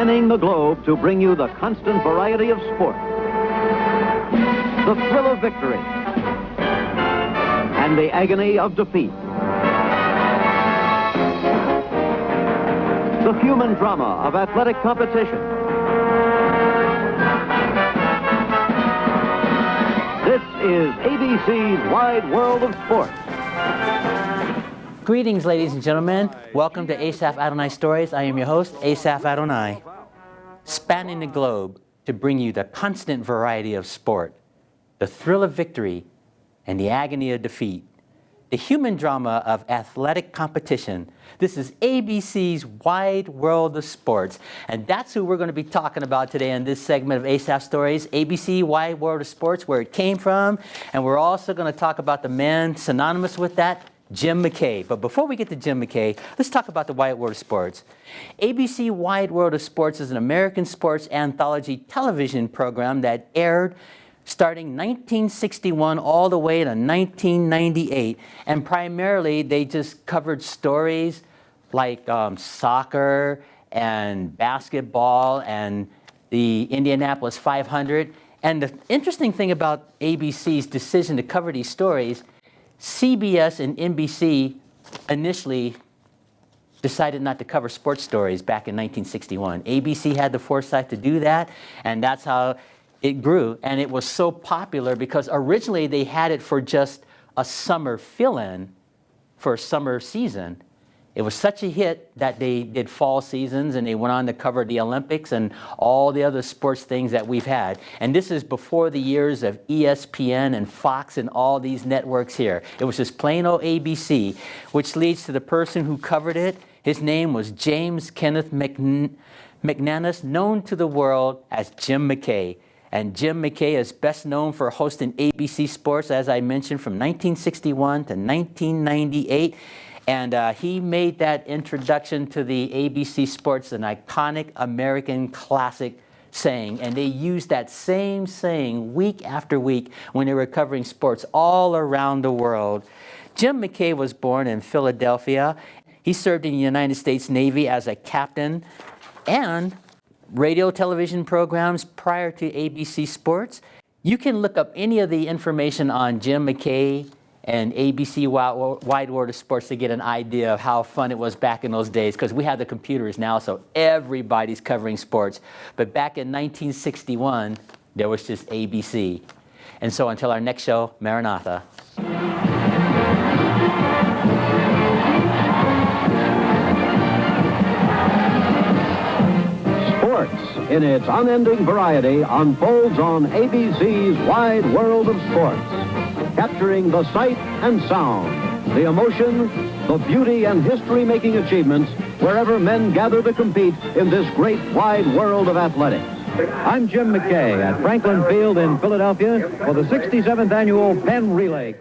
spanning the globe to bring you the constant variety of sport, the thrill of victory, and the agony of defeat. The human drama of athletic competition. This is ABC's Wide World of Sports. Greetings, ladies and gentlemen. Welcome to Asaph Adonai Stories. I am your host, Asaph Adonai. Spanning the globe to bring you the constant variety of sport, the thrill of victory, and the agony of defeat. The human drama of athletic competition. This is ABC's Wide World of Sports. And that's who we're going to be talking about today in this segment of Asaph Stories, ABC Wide World of Sports, where it came from. And we're also going to talk about the man synonymous with that, Jim McKay. But before we get to Jim McKay, let's talk about the Wide World of Sports. ABC Wide World of Sports is an American sports anthology television program that aired starting 1961 all the way to 1998. And primarily, they just covered stories like soccer and basketball and the Indianapolis 500. And the interesting thing about ABC's decision to cover these stories, CBS and NBC initially decided not to cover sports stories back in 1961. ABC had the foresight to do that, and that's how it grew. And it was so popular because originally they had it for just a summer fill-in for a summer season. It was such a hit that they did fall seasons, and they went on to cover the Olympics and all the other sports things that we've had. And this is before the years of ESPN and Fox and all these networks here. It was just plain old ABC, which leads to the person who covered it. His name was James Kenneth McManus, known to the world as Jim McKay. And Jim McKay is best known for hosting ABC Sports, as I mentioned, from 1961 to 1998. And he made that introduction to the ABC Sports an iconic American classic saying. And they used that same saying week after week when they were covering sports all around the world. Jim McKay was born in Philadelphia. He served in the United States Navy as a captain and radio television programs prior to ABC Sports. You can look up any of the information on Jim McKay and ABC Wide World of Sports to get an idea of how fun it was back in those days, because we have the computers now, so everybody's covering sports. But back in 1961, there was just ABC. And so until our next show, Maranatha. Sports, in its unending variety, unfolds on ABC's Wide World of Sports, capturing the sight and sound, the emotion, the beauty and history-making achievements wherever men gather to compete in this great wide world of athletics. I'm Jim McKay at Franklin Field in Philadelphia for the 67th Annual Penn Relay.